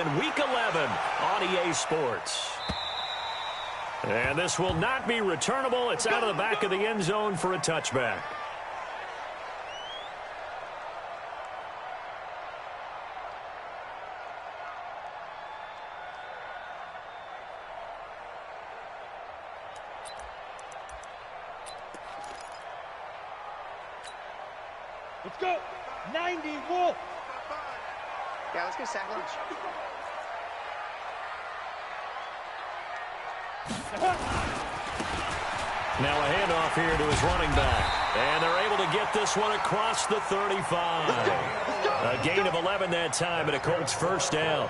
in Week 11 on EA Sports. And this will not be returnable. It's out of the back of the end zone for a touchback. Let's go. 90, Wolf. Yeah, let's go sack lunch. Now a handoff here to his running back. And they're able to get this one across the 35. A gain of 11 that time and a Colts first down.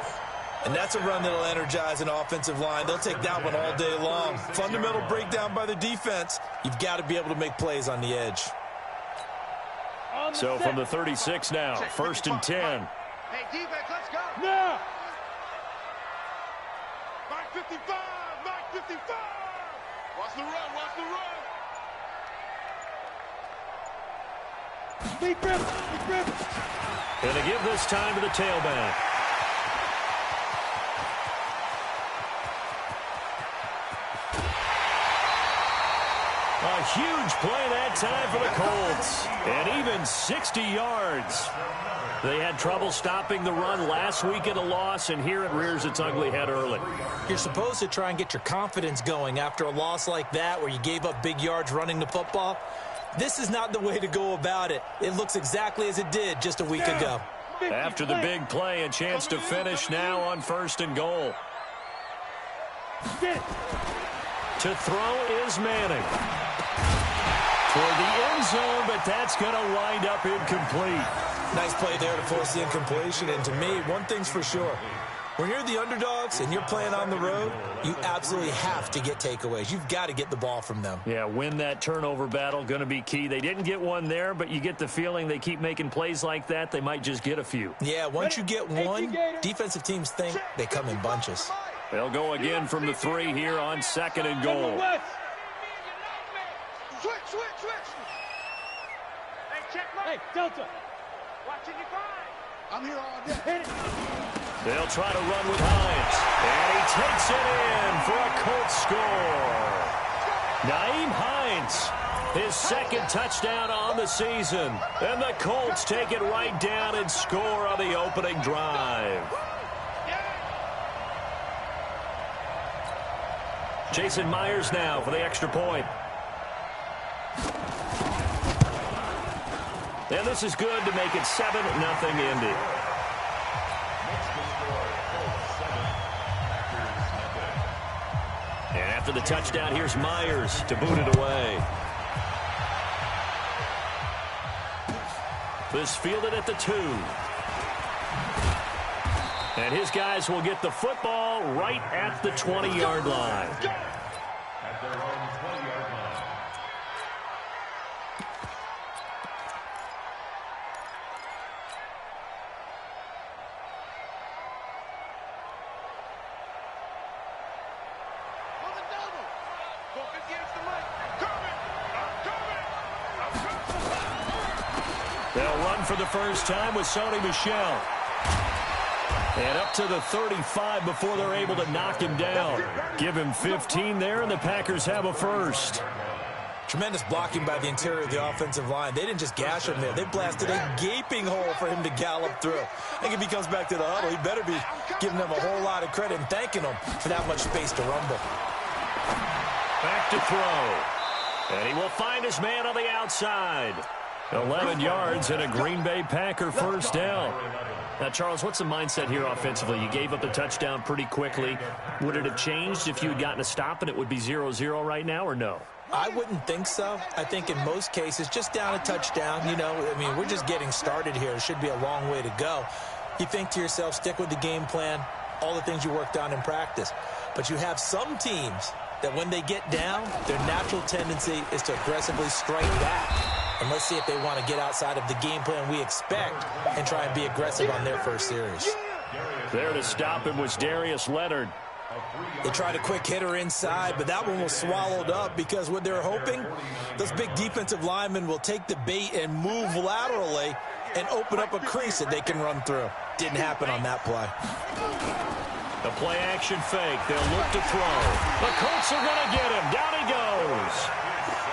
And that's a run that'll energize an offensive line. They'll take that one all day long. Fundamental breakdown by the defense. You've got to be able to make plays on the edge. So from the 36 now, first and 10. Hey, defense, let's go. No. Mark 55, Mark 55. Watch the run, watch the run. Deep grip, deep grip. And to give this time to the tailback. A huge play that time for the Colts. And even 60 yards. They had trouble stopping the run last week at a loss, and here it rears its ugly head early. You're supposed to try and get your confidence going after a loss like that where you gave up big yards running the football. This is not the way to go about it. It looks exactly as it did just a week ago. After the big play, a chance to finish now on first and goal. To throw is Manning. Toward the end zone, but that's going to wind up incomplete. Nice play there to force the incompletion. And to me, one thing's for sure. When you're the underdogs and you're playing on the road, you absolutely have to get takeaways. You've got to get the ball from them. Yeah, win that turnover battle, going to be key. They didn't get one there, but you get the feeling they keep making plays like that, they might just get a few. Yeah, once you get one, defensive teams think they come in bunches. They'll go again from the 3 here on second and goal. Switch, switch, switch. Hey, check my. Hey, Delta. Watching you fine. I'm here all day. Hit it. They'll try to run with Hines. And he takes it in for a Colts score. Nyheim Hines, his second touchdown on the season. And the Colts take it right down and score on the opening drive. Jason Myers now for the extra point. And this is good to make it 7-0 Indy. And after the touchdown, here's Myers to boot it away. This fielded at the 2. And his guys will get the football right at the 20-yard line. At their own 20-yard line. They'll run for the first time with Sony Michel. And up to the 35 before they're able to knock him down. Give him 15 there, and the Packers have a first. Tremendous blocking by the interior of the offensive line. They didn't just gash him there. They blasted a gaping hole for him to gallop through. I think if he comes back to the huddle, he better be giving them a whole lot of credit and thanking them for that much space to rumble. Back to throw. And he will find his man on the outside. 11 yards and a Green Bay Packer first down. Now, Charles, what's the mindset here offensively? You gave up the touchdown pretty quickly. Would it have changed if you had gotten a stop and it would be 0-0 right now, or no? I wouldn't think so. I think in most cases, just down a touchdown, you know, I mean, we're just getting started here. It should be a long way to go. You think to yourself, stick with the game plan, all the things you worked on in practice. But you have some teams that when they get down, their natural tendency is to aggressively strike back. And let's see if they want to get outside of the game plan we expect and try and be aggressive on their first series. There to stop him was Darius Leonard. They tried a quick hitter inside, but that one was swallowed up because what they're hoping, those big defensive linemen will take the bait and move laterally and open up a crease that they can run through. Didn't happen on that play. The play-action fake. They'll look to throw. The Colts are going to get him. Down he goes.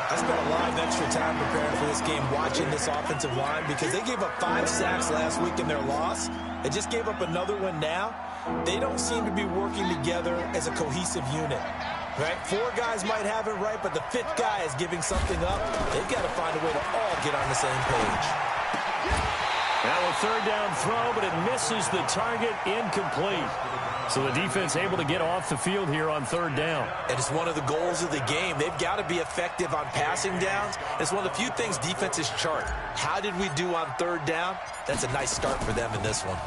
I spent a lot of extra time preparing for this game watching this offensive line because they gave up 5 sacks last week in their loss. They just gave up another one now. They don't seem to be working together as a cohesive unit. Right? 4 guys might have it right, but the 5th guy is giving something up. They've got to find a way to all get on the same page. Now a third down throw, but it misses the target, incomplete. So the defense able to get off the field here on third down. And it's one of the goals of the game. They've got to be effective on passing downs. It's one of the few things defenses chart. How did we do on third down? That's a nice start for them in this one.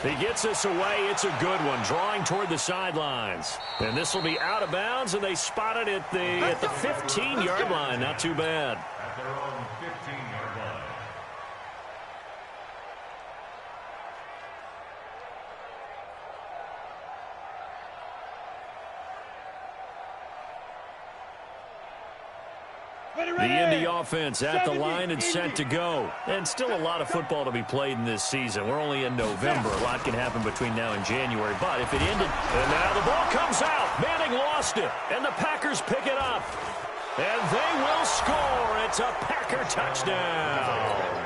He gets us away. It's a good one, drawing toward the sidelines. And this will be out of bounds, and they spot it at the 15-yard line. Not too bad. At their own 15-yard line. The Indy offense at the line and set to go. And still a lot of football to be played in this season. We're only in November. A lot can happen between now and January. But if it ended, and now the ball comes out. Manning lost it, and the Packers pick it up. And they will score. It's a Packer touchdown.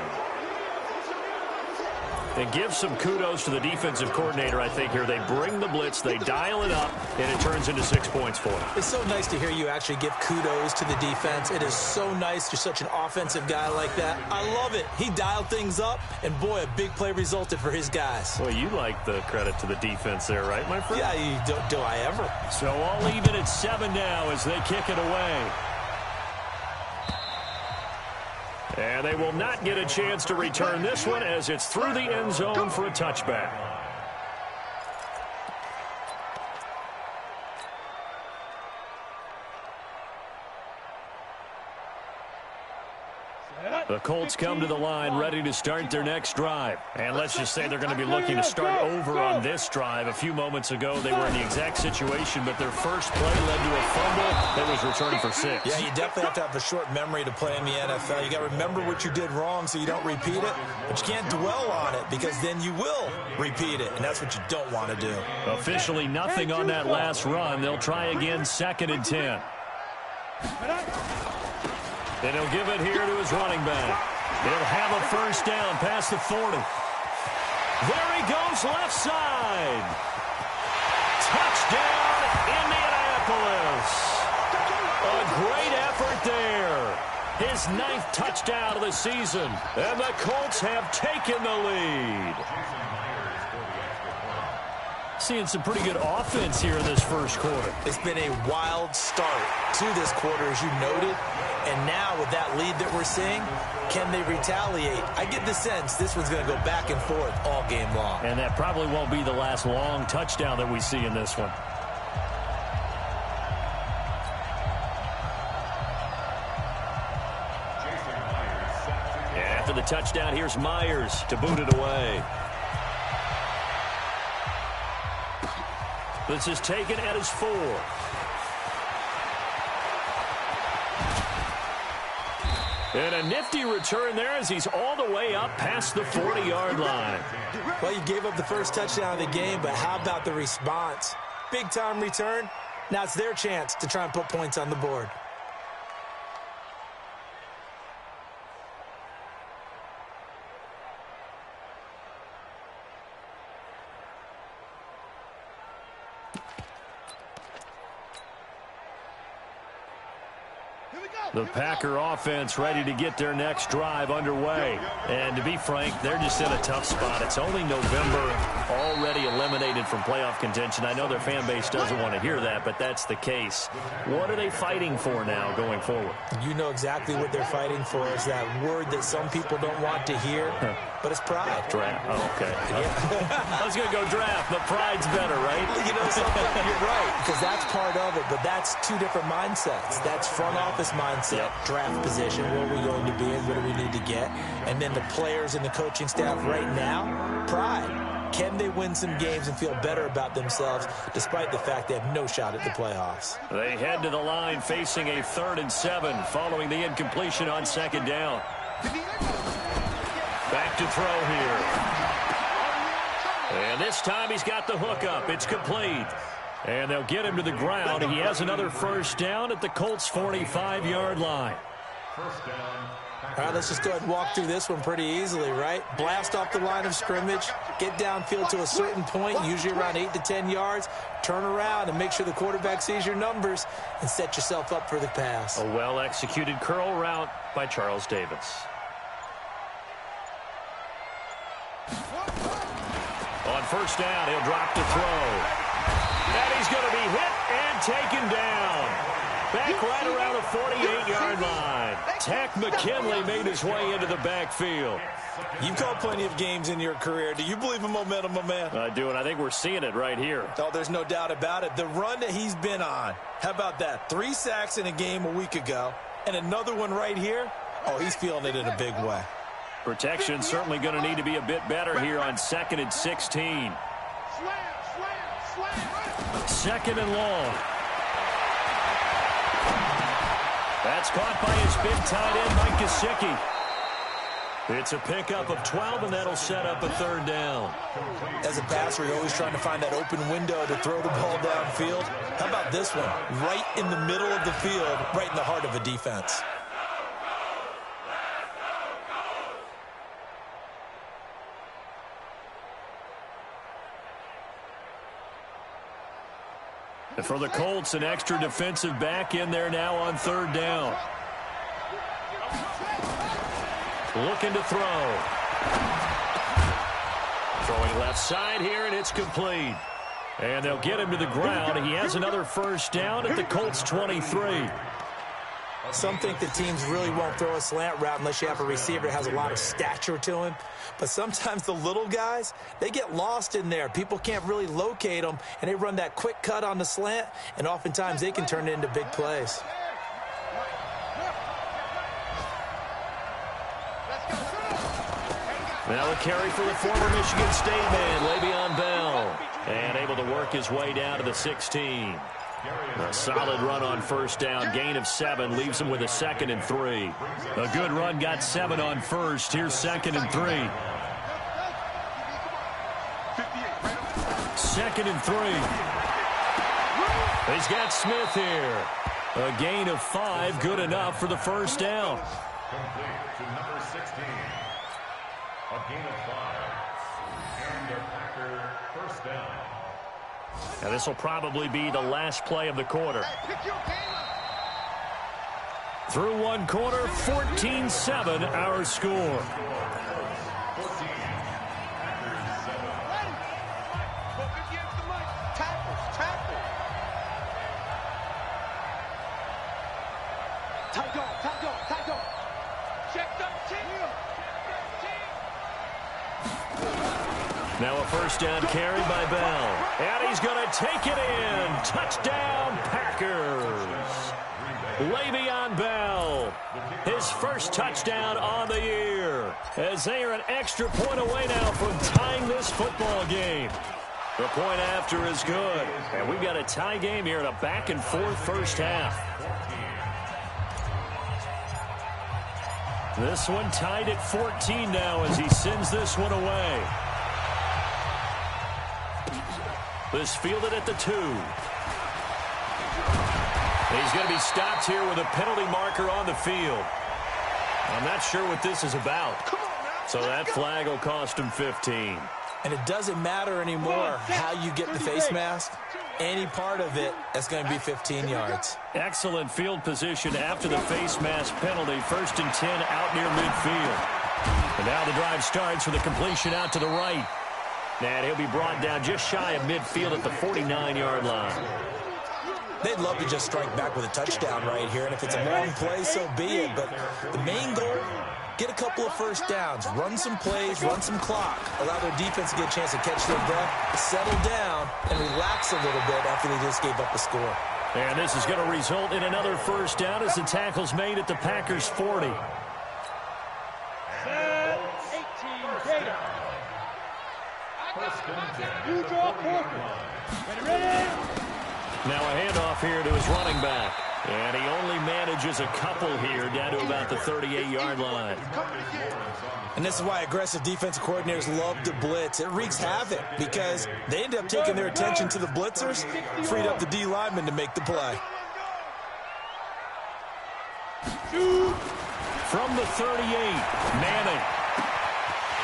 And give some kudos to the defensive coordinator, I think, here. They bring the blitz, they dial it up, and it turns into 6 points for them. It's so nice to hear you actually give kudos to the defense. It is so nice. You're such an offensive guy like that. I love it. He dialed things up, and, boy, a big play resulted for his guys. Well, you like the credit to the defense there, right, my friend? Yeah, do I ever. So all even at 7 now as they kick it away. And they will not get a chance to return this one as it's through the end zone for a touchback. The Colts come to the line ready to start their next drive. And let's just say they're going to be looking to start over on this drive. A few moments ago, they were in the exact situation, but their first play led to a fumble that was returned for 6. Yeah, you definitely have to have a short memory to play in the NFL. You got to remember what you did wrong so you don't repeat it, but you can't dwell on it because then you will repeat it, and that's what you don't want to do. Officially nothing on that last run. They'll try again, 2nd and 10. And he'll give it here to his running back. He'll have a first down past the 40. There he goes, left side. Touchdown, Indianapolis. A great effort there. His 9th touchdown of the season. And the Colts have taken the lead. Seeing some pretty good offense here in this first quarter. It's been a wild start to this quarter, as you noted. And now with that lead that we're seeing, can they retaliate? I get the sense this one's going to go back and forth all game long. And that probably won't be the last long touchdown that we see in this one. And after the touchdown, here's Myers to boot it away. This is taken at his 4. And a nifty return there as he's all the way up past the 40-yard line. Well, you gave up the first touchdown of the game, but how about the response? Big-time return. Now it's their chance to try and put points on the board. The Packer offense ready to get their next drive underway. And to be frank, they're just in a tough spot. It's only November, already eliminated from playoff contention. I know their fan base doesn't want to hear that, but that's the case. What are they fighting for now going forward? You know exactly what they're fighting for. Is that word that some people don't want to hear, but it's pride. Draft. Oh, okay. I was going to go draft, but pride's better, right? You know something? You're right, because that's part of it, but that's 2 different mindsets. That's front office mindset, draft position, where we're going to be and what do we need to get, and then the players and the coaching staff right now, pride. Can they win some games and feel better about themselves despite the fact they have no shot at the playoffs? They head to the line facing a 3rd and 7 following the incompletion on 2nd down. Back to throw here. And this time he's got the hook up. It's complete. And they'll get him to the ground. He has another first down at the Colts' 45-yard line. First down. All right, let's just go ahead and walk through this one pretty easily, right? Blast off the line of scrimmage, get downfield to a certain point, usually around 8 to 10 yards, turn around and make sure the quarterback sees your numbers and set yourself up for the pass. A well-executed curl route by Charles Davis. On first down, he'll drop to throw. And he's going to be hit and taken down. Back right around the 48-yard line. Tack McKinley made his way into the backfield. You've called plenty of games in your career. Do you believe in momentum, my man? I do, and I think we're seeing it right here. Oh, there's no doubt about it. The run that he's been on, how about that? 3 sacks in a game a week ago, and another one right here. Oh, he's feeling it in a big way. Protection certainly going to need to be a bit better here on 2nd and 16. Second and long. That's caught by his big tight end, Mike Gesicki. It's a pickup of 12, and that'll set up a third down. As a passer, you're always trying to find that open window to throw the ball downfield. How about this one? Right in the middle of the field, right in the heart of a defense. And for the Colts, an extra defensive back in there now on third down. Looking to throw. Throwing left side here, and it's complete. And they'll get him to the ground. He has another first down at the Colts' 23. Some think that teams really won't throw a slant route unless you have a receiver that has a lot of stature to him. But sometimes the little guys, they get lost in there. People can't really locate them, and they run that quick cut on the slant, and oftentimes they can turn it into big plays. Now a carry for the former Michigan State man, Le'Veon Bell. And able to work his way down to the 16. A solid run on first down, gain of 7, leaves him with a 2nd and 3. A good run, got 7 on first. Here's 2nd and 3. 2nd and 3. He's got Smith here. A gain of 5, good enough for the first down. Complete to number 16. A gain of 5. And a Packer first down. Now this will probably be the last play of the quarter. Through one quarter, 14-7 our score. Now a first down carry by Bell. And he's going to take it in. Touchdown, Packers. Le'Veon Bell, his first touchdown on the year, as they are an extra point away now from tying this football game. The point after is good, and we've got a tie game here in a back-and-forth first half. This one tied at 14 now as he sends this one away. This fielded at the 2. He's going to be stopped here with a penalty marker on the field. I'm not sure what this is about. So that flag will cost him 15. And it doesn't matter anymore how you get the face mask. Any part of it, that's going to be 15 yards. Excellent field position after the face mask penalty. 1st and 10 out near midfield. And now the drive starts with a completion out to the right. And he'll be brought down just shy of midfield at the 49-yard line. They'd love to just strike back with a touchdown right here, and if it's a long play, so be it. But the main goal, get a couple of first downs, run some plays, run some clock, allow their defense to get a chance to catch their breath, settle down, and relax a little bit after they just gave up a score. And this is going to result in another first down as the tackle's made at the Packers' 40. 18, Gator. You draw corner. Ready? Now a handoff here to his running back. And he only manages a couple here down to about the 38-yard line. And this is why aggressive defensive coordinators love to blitz. It wreaks havoc because they end up taking their attention to the blitzers, freed up the D lineman to make the play. From the 38, Manning.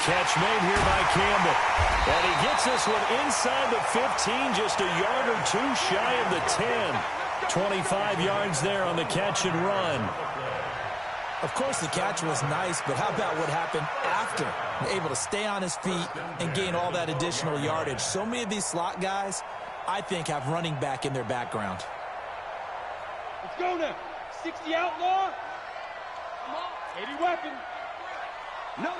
Catch made here by Campbell. And he gets this one inside the 15, just a yard or two shy of the 10. 25 yards there on the catch and run. Of course, the catch was nice, but how about what happened after? Able to stay on his feet and gain all that additional yardage. So many of these slot guys, I think, have running back in their background. Let's go now. 60 outlaw. Come on. 80 weapon. No.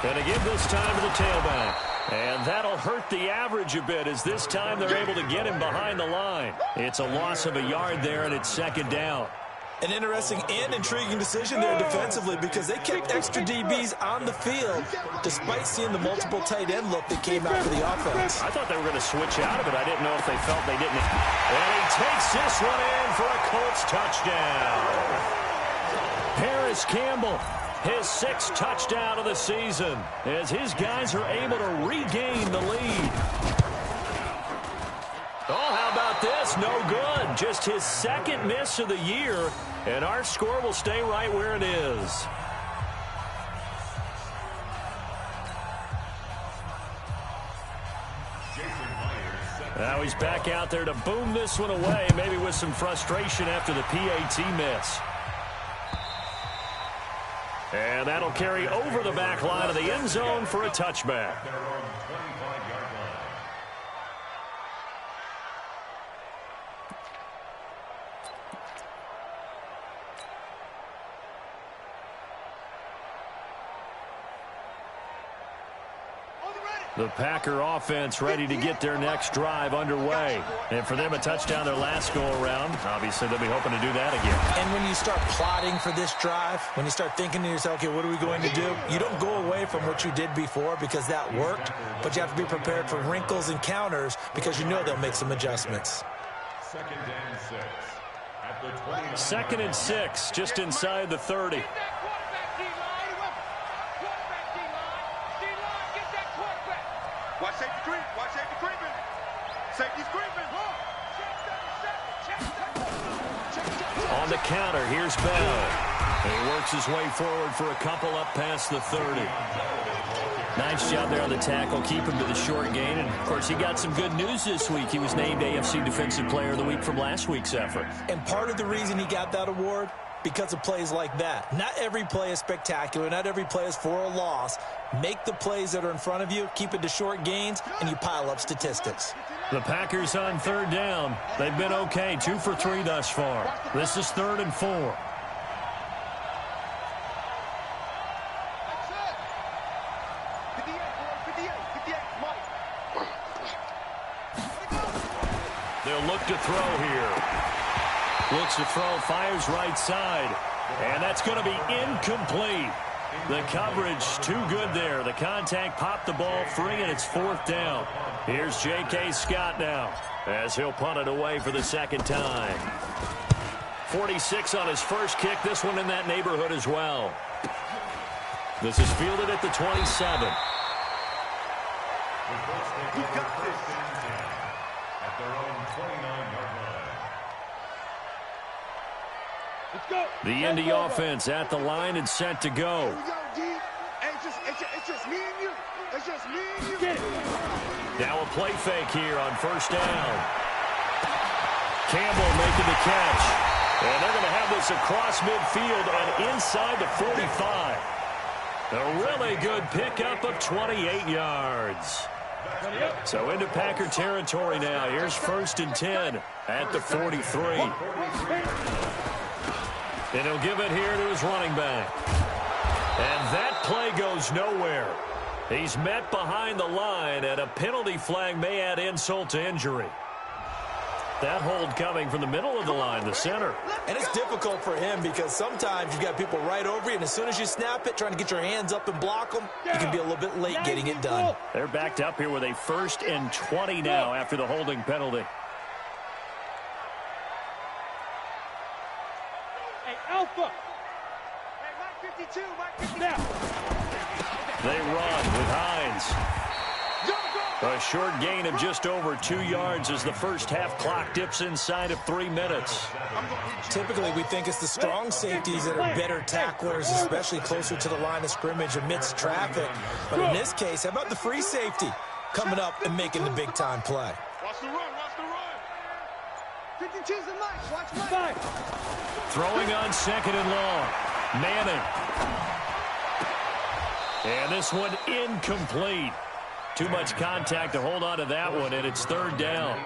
Gonna give this time to the tailback. And that'll hurt the average a bit as this time they're able to get him behind the line. It's a loss of a yard there, and it's second down. An interesting and intriguing decision there defensively because they kept extra DBs on the field despite seeing the multiple tight end look that came out for the offense. I thought they were going to switch out of it. I didn't know if they felt they didn't. And he takes this one in for a Colts touchdown. Paris Campbell, his 6th touchdown of the season, as his guys are able to regain the lead. Oh, how about this? No good. Just his 2nd miss of the year, and our score will stay right where it is. Now he's back out there to boom this one away, maybe with some frustration after the PAT miss. And that'll carry over the back line of the end zone for a touchback. The Packer offense ready to get their next drive underway. And for them, a touchdown their last go-around. Obviously, they'll be hoping to do that again. And when you start plotting for this drive, when you start thinking to yourself, okay, what are we going to do? You don't go away from what you did before because that worked, but you have to be prepared for wrinkles and counters because you know they'll make some adjustments. 2nd and 6, just inside the 30. Watch safety creep. Watch safety creeping. Safety's creeping. On the counter, here's Bell. He works his way forward for a couple up past the 30. Nice job there on the tackle. Keep him to the short gain. And, of course, he got some good news this week. He was named AFC Defensive Player of the Week from last week's effort. And part of the reason he got that award, because of plays like that. Not every play is spectacular. Not every play is for a loss. Make the plays that are in front of you, keep it to short gains, and you pile up statistics. The Packers on 3rd down. They've been okay, 2 for 3 thus far. This is 3rd and 4. They'll look to throw here. Looks to throw, fires right side. And that's going to be incomplete. The coverage too good there. The contact popped the ball free, and it's 4th down. Here's J.K. Scott now as he'll punt it away for the 2nd time. 46 on his first kick. This one in that neighborhood as well. This is fielded at the 27. You got this. At their own 29-yard line. The Indy offense at the line and set to go. Here we go, D. Hey, it's just me and you. It's just me and you. Now a play fake here on 1st down. Campbell making the catch. And they're going to have this across midfield and inside the 45. A really good pickup of 28 yards. So into Packer territory now. Here's 1st and 10 at the 43. And he'll give it here to his running back. And that play goes nowhere. He's met behind the line, and a penalty flag may add insult to injury. That hold coming from the middle of the line, the center. And it's difficult for him because sometimes you've got people right over you, and as soon as you snap it, trying to get your hands up and block them, you can be a little bit late getting it done. They're backed up here with a 1st and 20 now after the holding penalty. Alpha. Hey, Mike 52, Mike 52. Now. They run with Hines. A short gain of just over 2 yards as the first half clock dips inside of 3 minutes. Typically, we think it's the strong safeties that are better tacklers, especially closer to the line of scrimmage amidst traffic. But in this case, how about the free safety coming up and making the big-time play? Watch the run, watch the run. 52's the Mike. Watch Mike. Throwing on 2nd and long. Manning. And this one incomplete. Too much contact to hold on to that one, and it's 3rd down.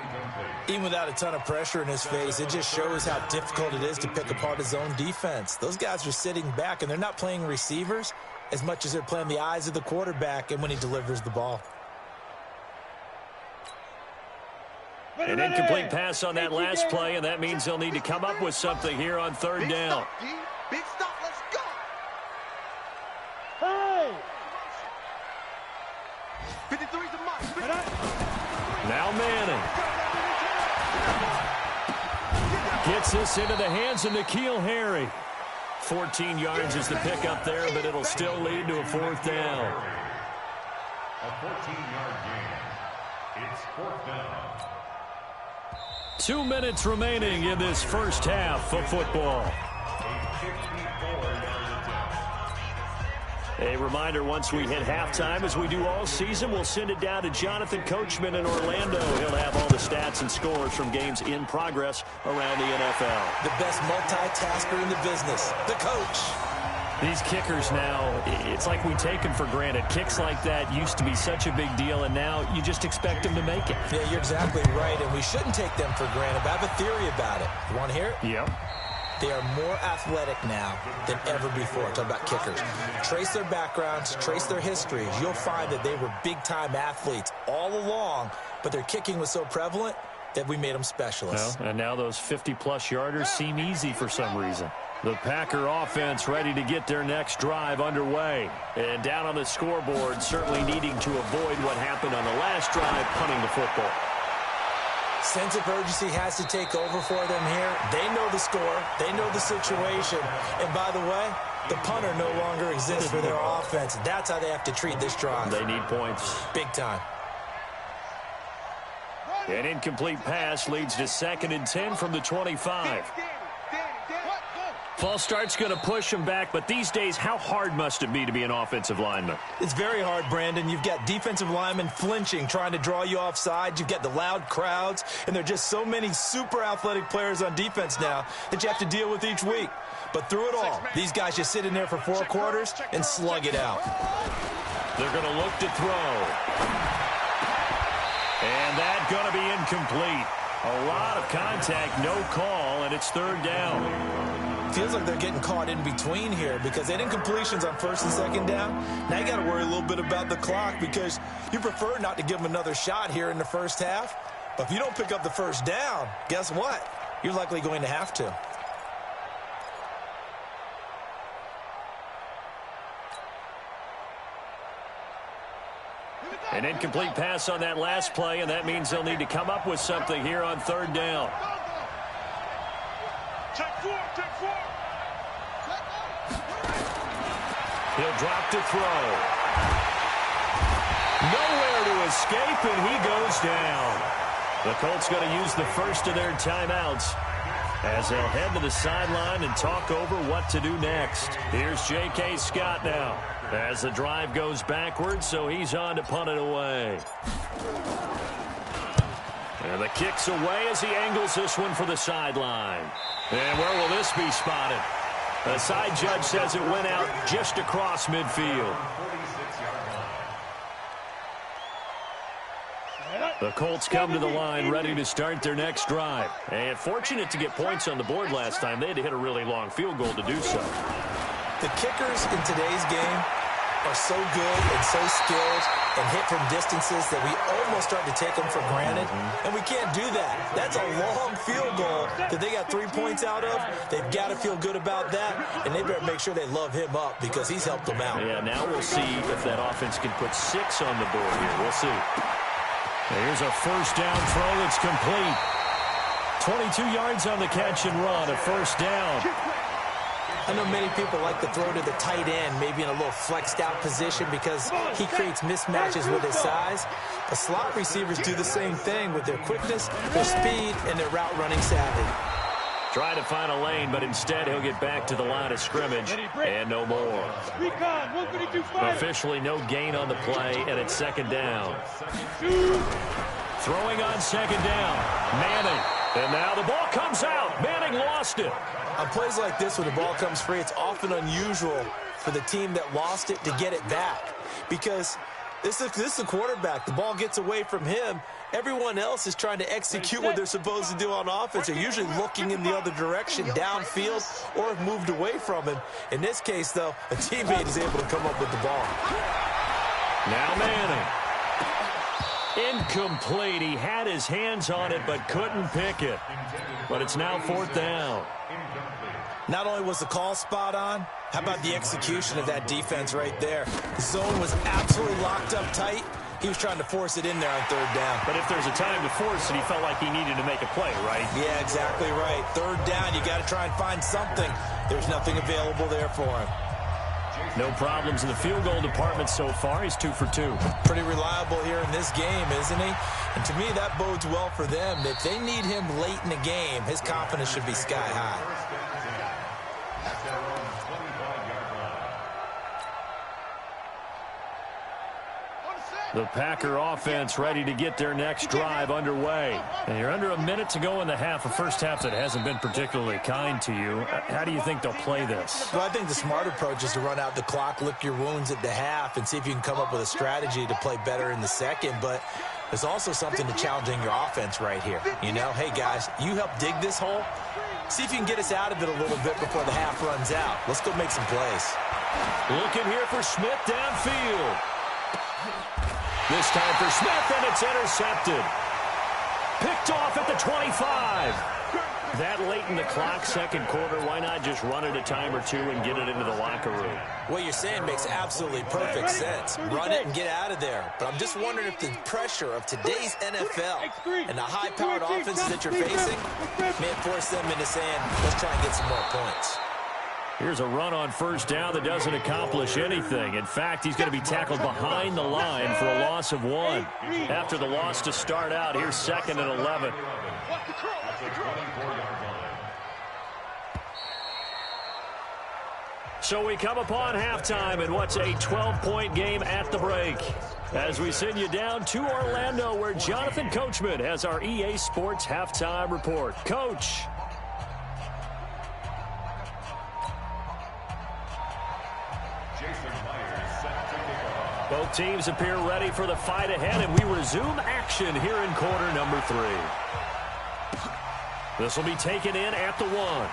Even without a ton of pressure in his face, it just shows how difficult it is to pick apart his own defense. Those guys are sitting back, and they're not playing receivers as much as they're playing the eyes of the quarterback and when he delivers the ball. An incomplete pass on that last play, and that means they'll need to come up with something here on 3rd down. Big stop. Let's go. Hey. 53's the Mike. Now Manning. Gets this into the hands of N'Keal Harry. 14 yards is the pickup there, but it'll still lead to a 4th down. A 14-yard gain. It's 4th down. 2 minutes remaining in this first half of football. A reminder, once we hit halftime, as we do all season, we'll send it down to Jonathan Coachman in Orlando. He'll have all the stats and scores from games in progress around the NFL. The best multitasker in the business, the coach. These kickers now, it's like we take them for granted. Kicks like that used to be such a big deal, and now you just expect them to make it. Yeah, you're exactly right, and we shouldn't take them for granted. But I have a theory about it. You want to hear it? Yep. They are more athletic now than ever before. Talk about kickers. Trace their backgrounds, trace their histories. You'll find that they were big-time athletes all along, but their kicking was so prevalent that we made them specialists. Well, and now those 50-plus yarders seem easy for some reason. The Packer offense ready to get their next drive underway. And down on the scoreboard, certainly needing to avoid what happened on the last drive, punting the football. Sense of urgency has to take over for them here. They know the score. They know the situation. And by the way, the punter no longer exists for their offense. That's how they have to treat this drive. They need points. Big time. An incomplete pass leads to 2nd and 10 from the 25. False start's going to push him back, but these days, how hard must it be to be an offensive lineman? It's very hard, Brandon. You've got defensive linemen flinching, trying to draw you offside. You've got the loud crowds, and there are just so many super athletic players on defense now that you have to deal with each week. But through it all, these guys just sit in there for 4 quarters and slug it out. They're going to look to throw. And that's going to be incomplete. A lot of contact, no call, and it's 3rd down. Feels like they're getting caught in between here because they didn't incompletions on 1st and 2nd down. Now you got to worry a little bit about the clock because you prefer not to give them another shot here in the first half. But if you don't pick up the 1st down, guess what? You're likely going to have to. An incomplete pass on that last play, and that means they'll need to come up with something here on 3rd down. Check 4, check 4. He'll drop to throw. Nowhere to escape, and he goes down. The Colts going to use the first of their timeouts as they'll head to the sideline and talk over what to do next. Here's J.K. Scott now as the drive goes backwards, so he's on to punt it away. And the kick's away as he angles this one for the sideline. And where will this be spotted? The side judge says it went out just across midfield. The Colts come to the line ready to start their next drive. And fortunate to get points on the board last time. They had to hit a really long field goal to do so. The kickers in today's game are so good and so skilled and hit from distances that we almost start to take them for granted. And we can't do that. That's a long field goal that they got 3 points out of. They've got to feel good about that, and they better make sure they love him up because he's helped them out. Yeah, now we'll see if that offense can put 6 on the board here. We'll see. Here's a 1st down throw that's complete. 22 yards on the catch and run, a 1st down. I know many people like to throw to the tight end, maybe in a little flexed out position because he creates mismatches with his size. But slot receivers do the same thing with their quickness, their speed, and their route running savvy. Trying to find a lane, but instead he'll get back to the line of scrimmage and no more. Officially no gain on the play, and it's second down. Throwing on second down, Manning. And now the ball comes out. Manning lost it. On plays like this where the ball comes free, it's often unusual for the team that lost it to get it back. Because this is the quarterback. The ball gets away from him. Everyone else is trying to execute what they're supposed to do on offense. They're usually looking in the other direction, downfield, or have moved away from him. In this case, though, a teammate is able to come up with the ball. Now Manning. Incomplete. He had his hands on it but couldn't pick it. But it's now fourth down. Not only was the call spot on, how about the execution of that defense right there? The zone was absolutely locked up tight. He was trying to force it in there on third down. But if there's a time to force it, he felt like he needed to make a play, right? Yeah, exactly right. Third down, you got to try and find something. There's nothing available there for him. No problems in the field goal department so far. He's 2 for 2. Pretty reliable here in this game, isn't he? And to me, that bodes well for them. If they need him late in the game, his confidence should be sky high. The Packer offense ready to get their next drive underway. And you're under a minute to go in the half, a first half that hasn't been particularly kind to you. How do you think they'll play this? Well, I think the smart approach is to run out the clock, lick your wounds at the half, and see if you can come up with a strategy to play better in the second. But there's also something to challenging your offense right here. You know, hey, guys, you help dig this hole. See if you can get us out of it a little bit before the half runs out. Let's go make some plays. Looking here for Smith downfield. This time for Smith, and it's intercepted. Picked off at the 25. That late in the clock, second quarter, why not just run it a time or two and get it into the locker room? What you're saying makes absolutely perfect sense. Run it and get out of there. But I'm just wondering if the pressure of today's NFL and the high-powered offenses that you're facing may force them into saying, let's try and get some more points. Here's a run on first down that doesn't accomplish anything. In fact, he's going to be tackled behind the line for a loss of 1. After the loss to start out, here's 2nd and 11. So we come upon halftime in what's a 12-point game at the break. As we send you down to Orlando, where Jonathan Coachman has our EA Sports halftime report. Coach. Both teams appear ready for the fight ahead, and we resume action here in quarter number 3. This will be taken in at the 1.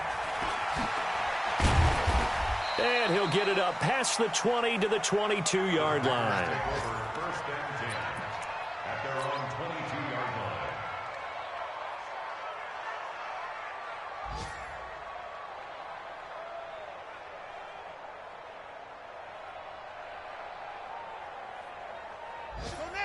And he'll get it up past the 20 to the 22-yard line. First and 10 at their own 22-yard line.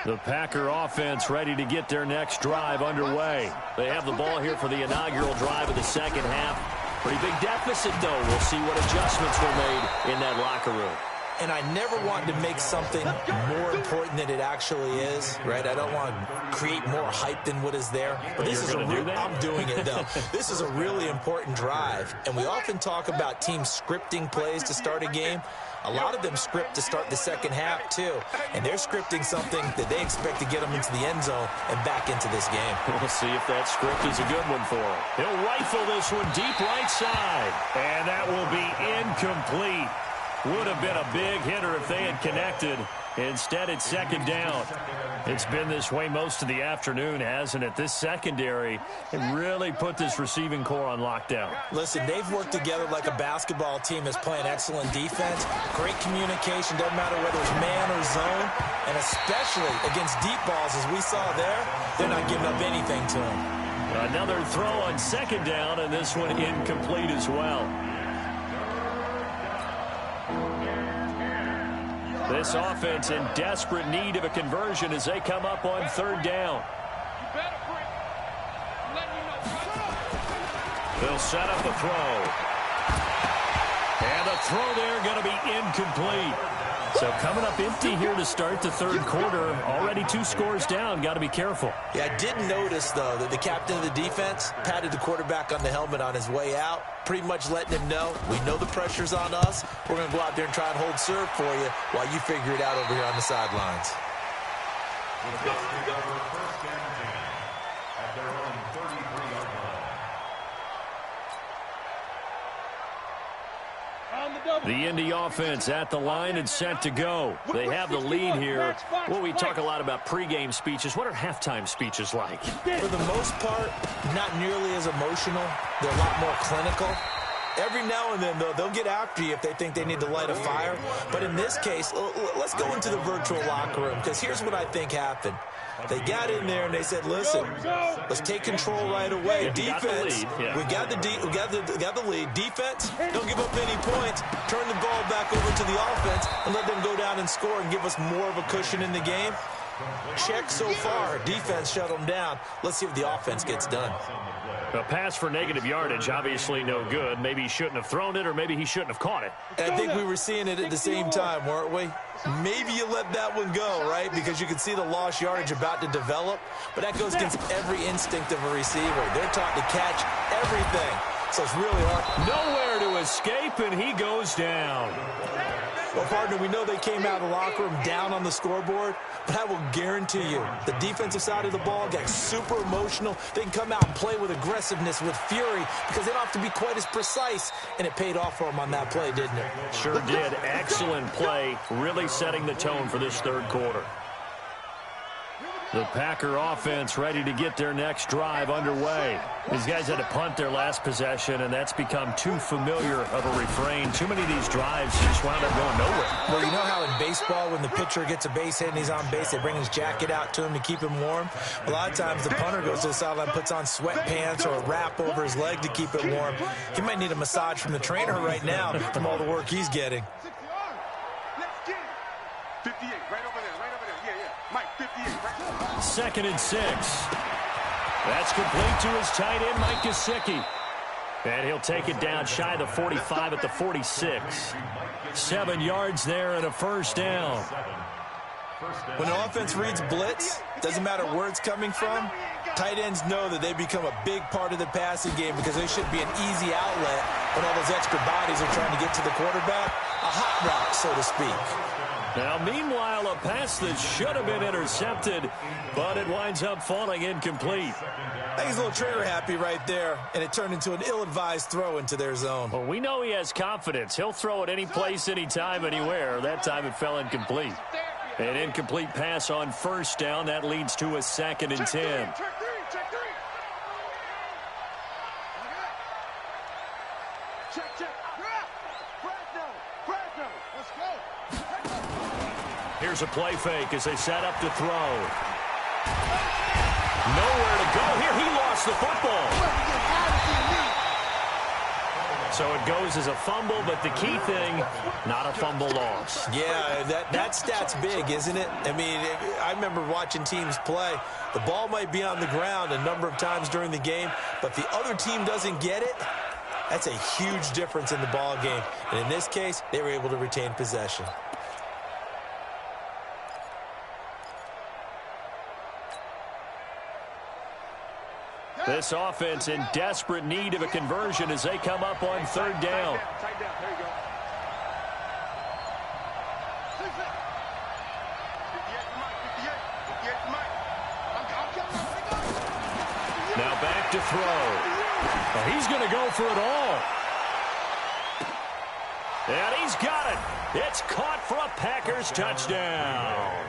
The Packer offense ready to get their next drive underway. They have the ball here for the inaugural drive of the second half. Pretty big deficit, though. We'll see what adjustments were made in that locker room. And I never want to make something more important than it actually is, right? I don't want to create more hype than what is there. But this is I'm doing it, though. This is a really important drive. And we often talk about teams scripting plays to start a game. A lot of them script to start the second half, too. And they're scripting something that they expect to get them into the end zone and back into this game. We'll see if that script is a good one for him. He'll rifle this one deep right side. And that will be incomplete. Would have been a big hitter if they had connected. Instead, it's second down. It's been this way most of the afternoon, hasn't it? This secondary really put this receiving core on lockdown. Listen, they've worked together like a basketball team that's playing excellent defense. Great communication, doesn't matter whether it's man or zone. And especially against deep balls, as we saw there, they're not giving up anything to them. Another throw on second down, and this one incomplete as well. This offense in desperate need of a conversion as they come up on third down. They'll set up the throw. And the throw there going to be incomplete. So coming up empty here to start the third quarter. Already 2 scores down. Got to be careful. Yeah, I did notice, though, that the captain of the defense patted the quarterback on the helmet on his way out, pretty much letting him know, we know the pressure's on us. We're going to go out there and try and hold serve for you while you figure it out over here on the sidelines. The Indy offense at the line and set to go. They have the lead here. Well, we talk a lot about pregame speeches. What are halftime speeches like? For the most part, not nearly as emotional. They're a lot more clinical. Every now and then, though, they'll get after you if they think they need to light a fire. But in this case, let's go into the virtual locker room, because here's what I think happened. They got in there and they said, listen, let's take control right away. Defense, we got the lead. Defense, don't give up any points. Turn the ball back over to the offense and let them go down and score and give us more of a cushion in the game. Check so far. Defense shut them down. Let's see if the offense gets done. A pass for negative yardage, obviously no good. Maybe he shouldn't have thrown it, or maybe he shouldn't have caught it. I think we were seeing it at the same time, weren't we? Maybe you let that one go, right? Because you can see the lost yardage about to develop. But that goes against every instinct of a receiver. They're taught to catch everything. So it's really hard. Nowhere to escape, and he goes down. Well, partner, we know they came out of the locker room down on the scoreboard, but I will guarantee you the defensive side of the ball got super emotional. They can come out and play with aggressiveness, with fury, because they don't have to be quite as precise, and it paid off for them on that play, didn't it? Sure did. Excellent play, really setting the tone for this third quarter. The Packer offense ready to get their next drive underway. These guys had to punt their last possession, and that's become too familiar of a refrain. Too many of these drives just wound up going nowhere. Well, you know how in baseball, when the pitcher gets a base hit and he's on base, they bring his jacket out to him to keep him warm? A lot of times the punter goes to the sideline, puts on sweatpants or a wrap over his leg to keep it warm. He might need a massage from the trainer right now from all the work he's getting. 58, right over there. Yeah. Mike, 58, right there. 2nd and 6. That's complete to his tight end, Mike Gesicki. And he'll take it down shy of the 45 at the 46. 7 yards there and a first down. When an offense reads blitz, doesn't matter where it's coming from, tight ends know that they become a big part of the passing game because they should be an easy outlet when all those extra bodies are trying to get to the quarterback. A hot route, so to speak. Now, meanwhile, a pass that should have been intercepted, but it winds up falling incomplete. I think he's a little trigger happy right there, and it turned into an ill-advised throw into their zone. Well, we know he has confidence. He'll throw it any place, anytime, anywhere. That time it fell incomplete. An incomplete pass on first down. That leads to a 2nd and 10. Check three. Check. Fresno. Let's go. Here's a play fake as they set up to throw. Nowhere to go here. He lost the football. So it goes as a fumble, but the key thing, not a fumble loss. Yeah, that stat's big, isn't it? I mean, I remember watching teams play. The ball might be on the ground a number of times during the game, but the other team doesn't get it. That's a huge difference in the ball game. And in this case, they were able to retain possession. This offense in desperate need of a conversion as they come up on 3rd down. Tight down. There you go. 58 to Mike. Now back to throw. Well, he's going to go for it all. And he's got it. It's caught for a Packers touchdown.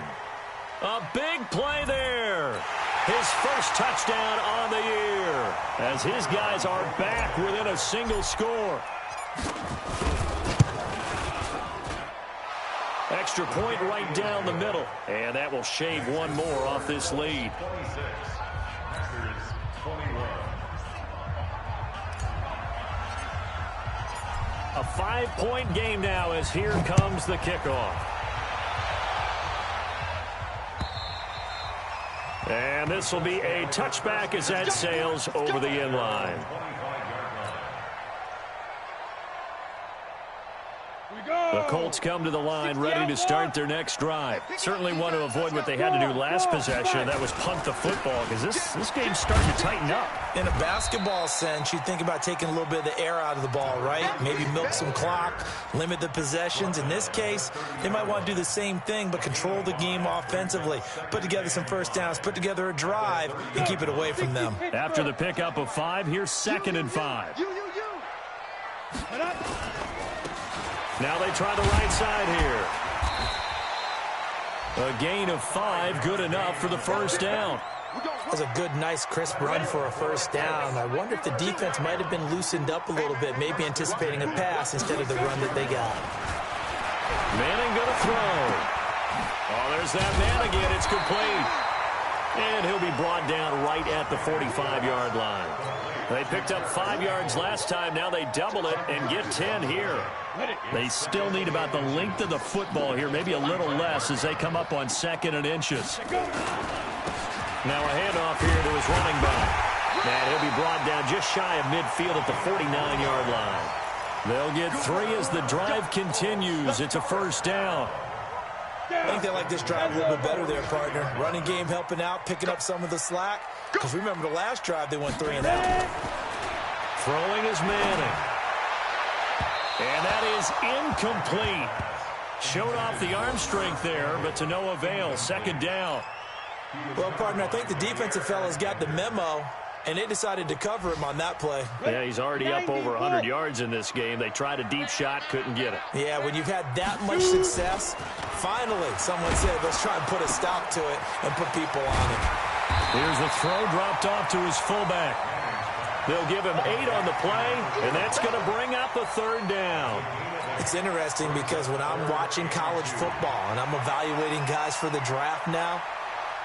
A big play there. His first touchdown on the year as his guys are back within a single score. Extra point right down the middle. And that will shave one more off this lead. 26. Packers 21. A 5-point game now as here comes the kickoff. And this will be a touchback as that sails over the end line. Colts come to the line, ready to start their next drive. Certainly want to avoid what they had to do last possession. That was punt the football, because this game's starting to tighten up. In a basketball sense, you think about taking a little bit of the air out of the ball, right? Maybe milk some clock, limit the possessions. In this case, they might want to do the same thing, but control the game offensively. Put together some first downs, put together a drive, and keep it away from them. After the pickup of 5, here's 2nd and 5. Now they try the right side here. A gain of 5, good enough for the first down. That's a good, nice, crisp run for a first down. I wonder if the defense might have been loosened up a little bit, maybe anticipating a pass instead of the run that they got. Manning going to throw. Oh, there's that man again. It's complete. And he'll be brought down right at the 45-yard line. They picked up 5 yards last time. Now they double it and get 10 here. They still need about the length of the football here, maybe a little less as they come up on 2nd and inches. Now a handoff here to his running back. And he'll be brought down just shy of midfield at the 49-yard line. They'll get 3 as the drive continues. It's a first down. I think they like this drive a little bit better there, partner. Running game helping out, picking up some of the slack. Because remember the last drive, they went 3 and out. Throwing is Manning. And that is incomplete. Showed off the arm strength there, but to no avail. 2nd down. Well, partner, I think the defensive fellas got the memo, and they decided to cover him on that play. Yeah, he's already up over 100 yards in this game. They tried a deep shot, couldn't get it. Yeah, when you've had that much success, finally someone said, let's try and put a stop to it and put people on it. Here's the throw dropped off to his fullback. They'll give him 8 on the play, and that's going to bring up a 3rd down. It's interesting because when I'm watching college football and I'm evaluating guys for the draft now,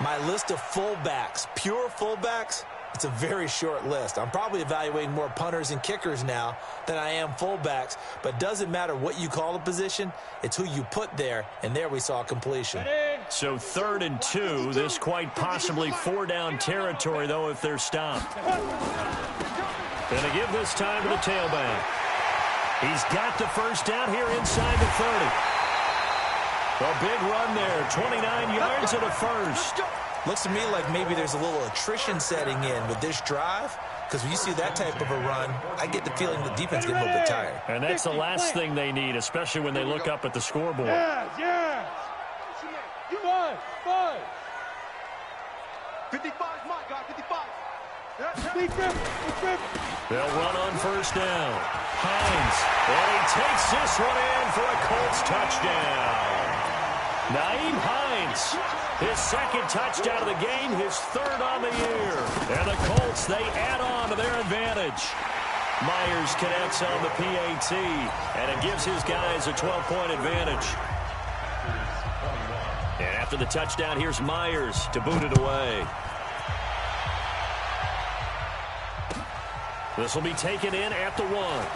my list of fullbacks, pure fullbacks, it's a very short list. I'm probably evaluating more punters and kickers now than I am fullbacks, but it doesn't matter what you call the position, it's who you put there, and there we saw completion. So 3rd and 2, this quite possibly 4-down territory, though, if they're stopped. Going to give this time to the tailback. He's got the first down here inside the 30. A big run there, 29 yards and a first. Looks to me like maybe there's a little attrition setting in with this drive, because when you see that type of a run, I get the feeling the defense gets a little bit tired. And that's the last thing they need, especially when they look up at the scoreboard. Yeah. You won. 5. 55 is my guy, 55. They'll run on first down. Hines, and he takes this one in for a Colts touchdown. Naeem Hines, his 2nd touchdown of the game, his 3rd on the year. And the Colts, they add on to their advantage. Myers connects on the PAT, and it gives his guys a 12-point advantage. And after the touchdown, here's Myers to boot it away. This will be taken in at the 1.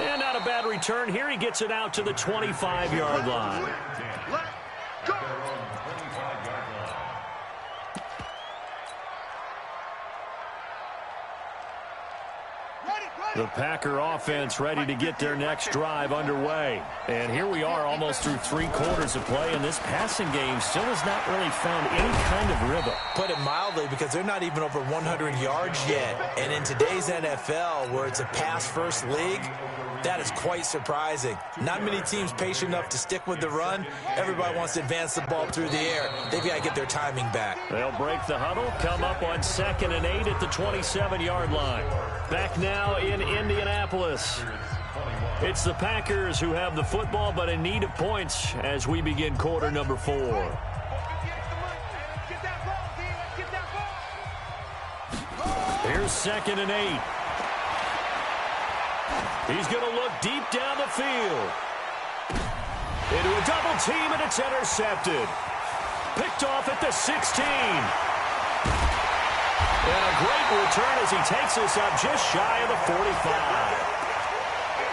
And not a bad return here. He gets it out to the 25-yard line. Go. The Packer offense ready to get their next drive underway. And here we are almost through 3 quarters of play, and this passing game still has not really found any kind of rhythm. Put it mildly, because they're not even over 100 yards yet. And in today's NFL, where it's a pass-first league, that is quite surprising. Not many teams patient enough to stick with the run. Everybody wants to advance the ball through the air. They've got to get their timing back. They'll break the huddle, come up on 2nd and 8 at the 27-yard line. Back now in Indianapolis. It's the Packers who have the football, but in need of points as we begin quarter number 4. Here's 2nd and 8. He's going to look deep down the field. Into a double team, and it's intercepted. Picked off at the 16. And a great return as he takes us up just shy of the 45.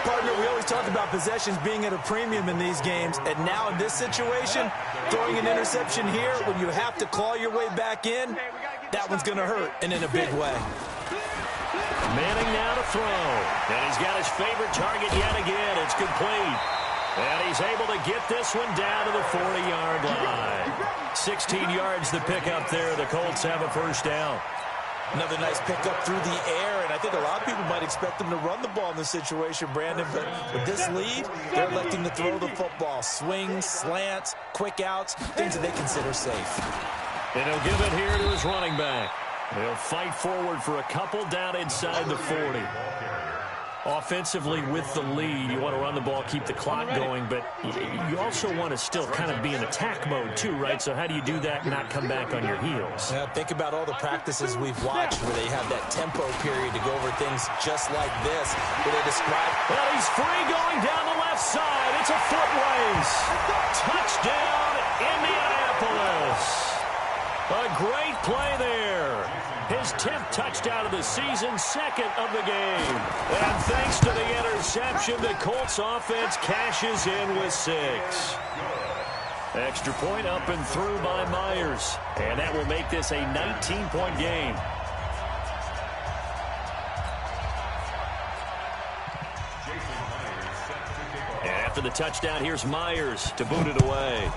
Partner, we always talk about possessions being at a premium in these games, and now in this situation, throwing an interception here when you have to claw your way back in, that one's going to hurt, and in a big way. Manning now to throw. And he's got his favorite target yet again. It's complete. And he's able to get this one down to the 40-yard line. 16 yards to pick up there. The Colts have a first down. Another nice pickup through the air, and I think a lot of people might expect them to run the ball in this situation, Brandon, but with this lead, they're electing to throw the football. Swings, slants, quick outs, things that they consider safe. And he'll give it here to his running back. He'll fight forward for a couple down inside the 40. Offensively with the lead, you want to run the ball, keep the clock going, but you also want to still kind of be in attack mode too, right? So how do you do that and not come back on your heels? Yeah, think about all the practices we've watched where they have that tempo period to go over things just like this, where they describe... Well, he's free going down the left side. It's a foot race. Touchdown, Indianapolis. A great play there. His 10th touchdown of the season, second of the game. And thanks to the interception, the Colts offense cashes in with 6. Extra point up and through by Myers. And that will make this a 19-point game. And after the touchdown, here's Myers to boot it away.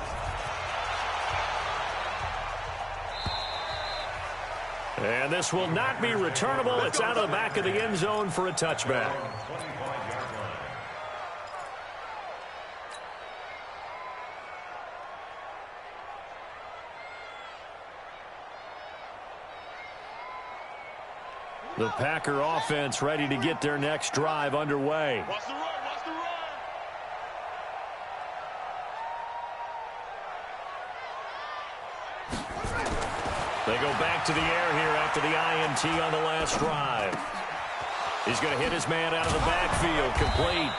And this will not be returnable. It's out of the back of the end zone for a touchback. The Packer offense ready to get their next drive underway. Watch the run, watch the run. They go back to the air here after the INT on the last drive. He's going to hit his man out of the backfield, complete.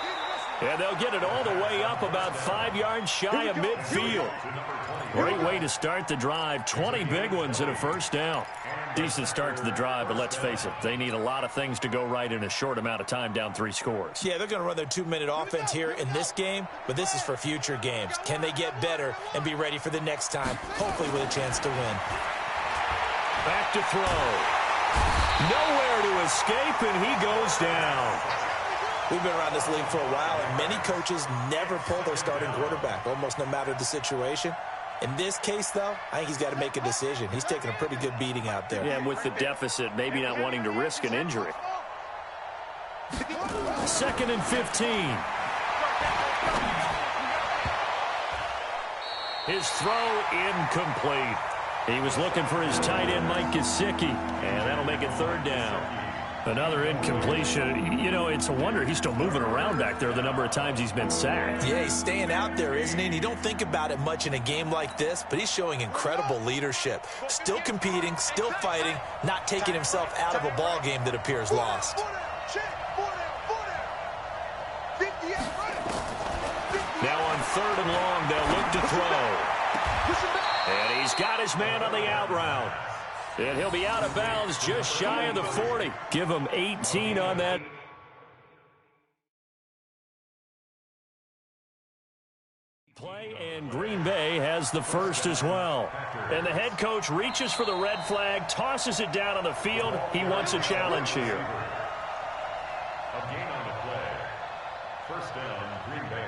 And they'll get it all the way up about 5 yards shy of midfield. Great way to start the drive. 20 big ones and a first down. Decent start to the drive, but let's face it, they need a lot of things to go right in a short amount of time, down 3 scores. Yeah, they're going to run their 2-minute offense here in this game, but this is for future games. Can they get better and be ready for the next time, hopefully with a chance to win? Back to throw. Nowhere to escape, and he goes down. We've been around this league for a while, and many coaches never pull their starting quarterback, almost no matter the situation. In this case, though, I think he's got to make a decision. He's taking a pretty good beating out there. Yeah, and with the deficit, maybe not wanting to risk an injury. 2nd and 15. His throw incomplete. He was looking for his tight end, Mike Gesicki, and that'll make it 3rd down. Another incompletion. You know, it's a wonder he's still moving around back there the number of times he's been sacked. Yeah, he's staying out there, isn't he? And you don't think about it much in a game like this, but he's showing incredible leadership. Still competing, still fighting, not taking himself out of a ball game that appears lost. Now on 3rd and long, they'll look to throw. And he's got his man on the out route. And he'll be out of bounds just shy of the 40. Give him 18 on that. Play, and Green Bay has the first as well. And the head coach reaches for the red flag, tosses it down on the field. He wants a challenge here. A gain on the play. First down, Green Bay.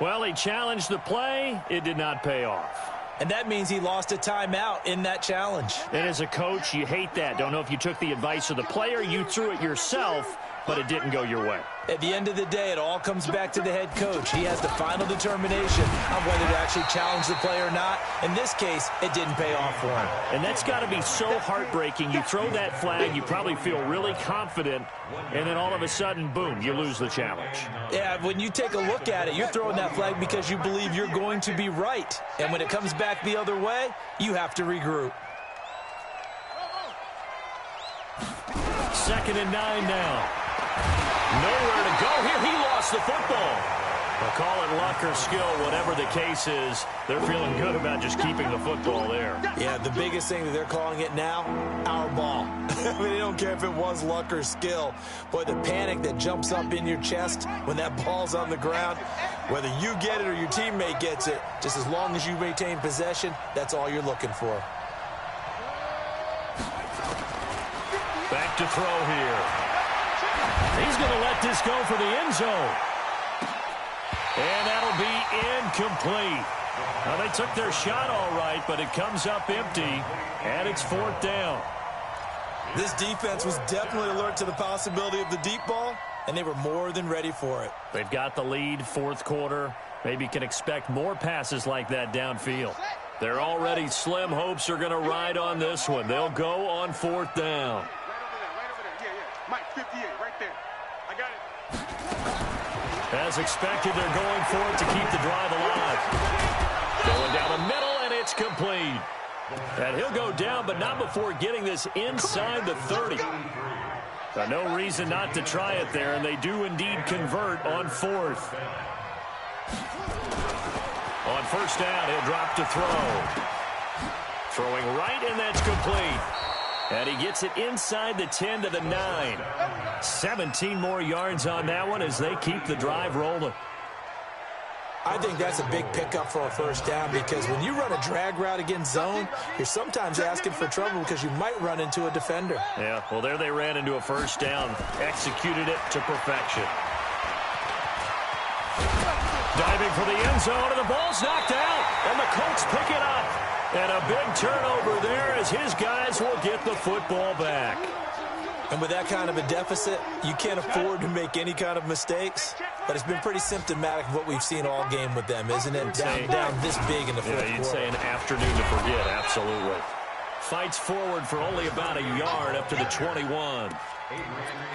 Well, he challenged the play. It did not pay off. And that means he lost a timeout in that challenge. And as a coach, you hate that. Don't know if you took the advice of the player, you threw it yourself, but it didn't go your way. At the end of the day, it all comes back to the head coach. He has the final determination on whether to actually challenge the play or not. In this case, it didn't pay off for him. And that's got to be so heartbreaking. You throw that flag, you probably feel really confident, and then all of a sudden, boom, you lose the challenge. Yeah, when you take a look at it, you're throwing that flag because you believe you're going to be right. And when it comes back the other way, you have to regroup. 2nd and 9 now. Nowhere to go here. He lost the football. They'll call it luck or skill, whatever the case is. They're feeling good about just keeping the football there. Yeah, the biggest thing that they're calling it now, our ball. I mean, they don't care if it was luck or skill. Boy, the panic that jumps up in your chest when that ball's on the ground, whether you get it or your teammate gets it, just as long as you maintain possession, that's all you're looking for. left to throw here. He's going to let this go for the end zone. And that'll be incomplete. Now, they took their shot all right, but it comes up empty, and it's 4th down. This defense was definitely alert to the possibility of the deep ball, and they were more than ready for it. They've got the lead, 4th quarter. Maybe can expect more passes like that downfield. They're already slim hopes are going to ride on this one. They'll go on 4th down. Right over there. Yeah. Mike, 58, right there. I got it. As expected, they're going for it to keep the drive alive. Going down the middle, and it's complete. And he'll go down, but not before getting this inside the 30. Now, no reason not to try it there, and they do indeed convert on 4th. On 1st down, he'll drop to throw. Throwing right, and that's complete. And he gets it inside the 10 to the 9. 17 more yards on that one as they keep the drive rolling. I think that's a big pickup for a 1st down because when you run a drag route against zone, you're sometimes asking for trouble because you might run into a defender. Yeah, well, there they ran into a 1st down, executed it to perfection. Diving for the end zone, and the ball's knocked out, and the Colts pick it up. And a big turnover there as his guys will get the football back. And with that kind of a deficit, you can't afford to make any kind of mistakes. But it's been pretty symptomatic of what we've seen all game with them, isn't it? Down this big in the 4th quarter. Yeah, you'd say an afternoon to forget, absolutely. Fights forward for only about a yard up to the 21.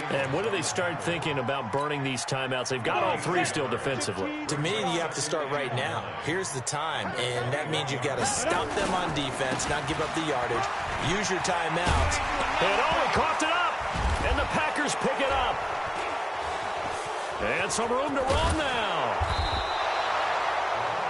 And when do they start thinking about burning these timeouts? They've got all 3 still defensively. To me, you have to start right now. Here's the time, and that means you've got to stop them on defense, not give up the yardage. Use your timeouts. And he coughed it up, and the Packers pick it up. And some room to run now.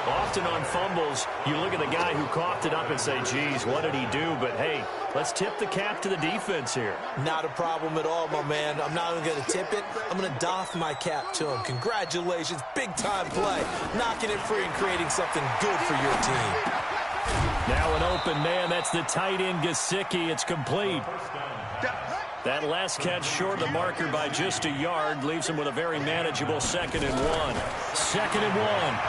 Often on fumbles, you look at the guy who coughed it up and say, geez, what did he do? But, hey, let's tip the cap to the defense here. Not a problem at all, my man. I'm not even going to tip it. I'm going to doff my cap to him. Congratulations. Big-time play. Knocking it free and creating something good for your team. Now an open man. That's the tight end, Gesicki. It's complete. That last catch short of the marker by just a yard leaves him with a very manageable 2nd and 1. 2nd and 1.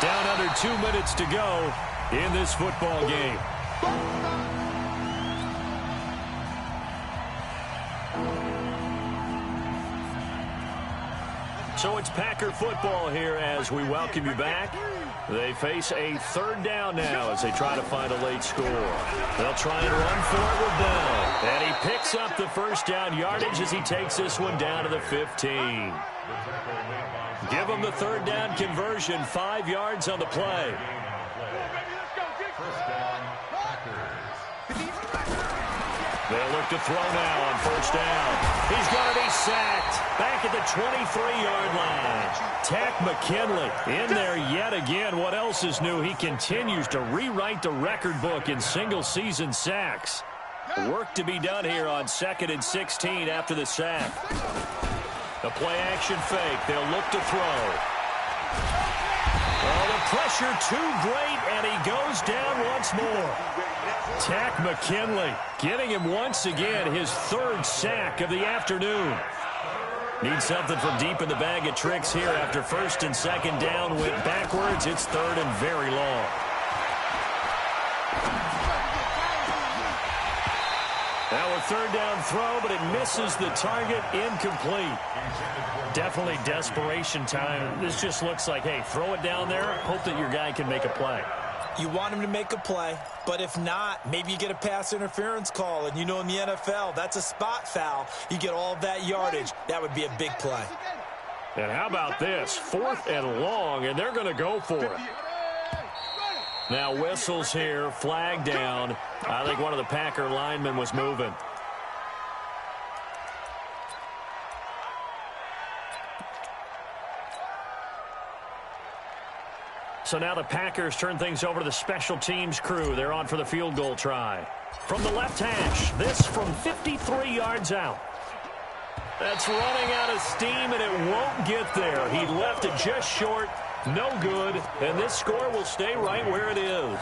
Down under 2 minutes to go in this football game. So it's Packer football here as we welcome you back. They face a 3rd down now as they try to find a late score. They'll try and run for it with Bell. And he picks up the 1st down yardage as he takes this one down to the 15. Give them the 3rd down conversion, 5 yards on the play. They'll look to throw now on 1st down. He's going to be sacked back at the 23-yard line. Tack McKinley in there yet again. What else is new? He continues to rewrite the record book in single-season sacks. Work to be done here on 2nd and 16 after the sack. The play-action fake. They'll look to throw. Oh, the pressure too great, and he goes down once more. Tack McKinley getting him once again his 3rd sack of the afternoon. Needs something from deep in the bag of tricks here after 1st and 2nd down went backwards. It's 3rd and very long. Now a 3rd down throw, but it misses the target, incomplete. Definitely desperation time. This just looks like, hey, throw it down there, hope that your guy can make a play. You want him to make a play, but if not, maybe you get a pass interference call, and you know in the NFL, that's a spot foul. You get all that yardage. That would be a big play. And how about this? 4th and long, and they're going to go for it. Now whistles here, flag down. I think one of the Packer linemen was moving. So now the Packers turn things over to the special teams crew. They're on for the field goal try. From the left hash, this from 53 yards out. That's running out of steam, and it won't get there. He left it just short, no good, and this score will stay right where it is.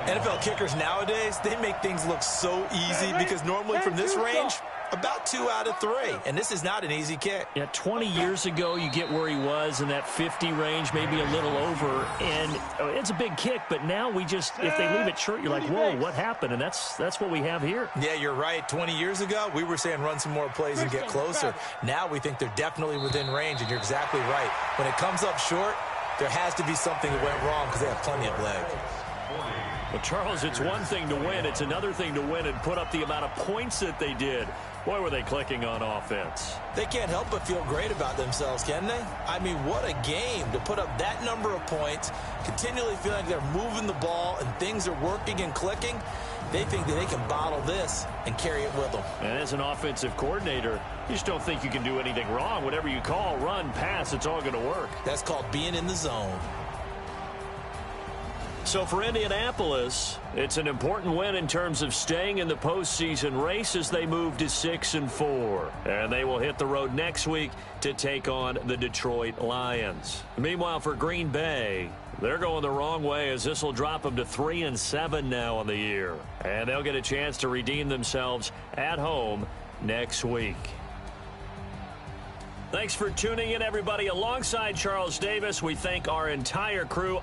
NFL kickers nowadays, they make things look so easy because normally from this range, about 2 out of 3. And this is not an easy kick. Yeah, 20 years ago, you get where he was in that 50 range, maybe a little over. And it's a big kick, but now we just, if they leave it short, you're like, whoa, what happened? And that's what we have here. Yeah, you're right. 20 years ago, we were saying run some more plays and get closer. Now we think they're definitely within range, and you're exactly right. When it comes up short, there has to be something that went wrong because they have plenty of leg. Well, Charles, it's one thing to win. It's another thing to win and put up the amount of points that they did. Boy, were they clicking on offense. They can't help but feel great about themselves, can they? I mean, what a game to put up that number of points, continually feeling like they're moving the ball and things are working and clicking. They think that they can bottle this and carry it with them. And as an offensive coordinator, you just don't think you can do anything wrong. Whatever you call, run, pass, it's all going to work. That's called being in the zone. So for Indianapolis, it's an important win in terms of staying in the postseason race as they move to 6-4. And they will hit the road next week to take on the Detroit Lions. Meanwhile, for Green Bay, they're going the wrong way as this will drop them to 3-7 now on the year. And they'll get a chance to redeem themselves at home next week. Thanks for tuning in, everybody. Alongside Charles Davis, we thank our entire crew.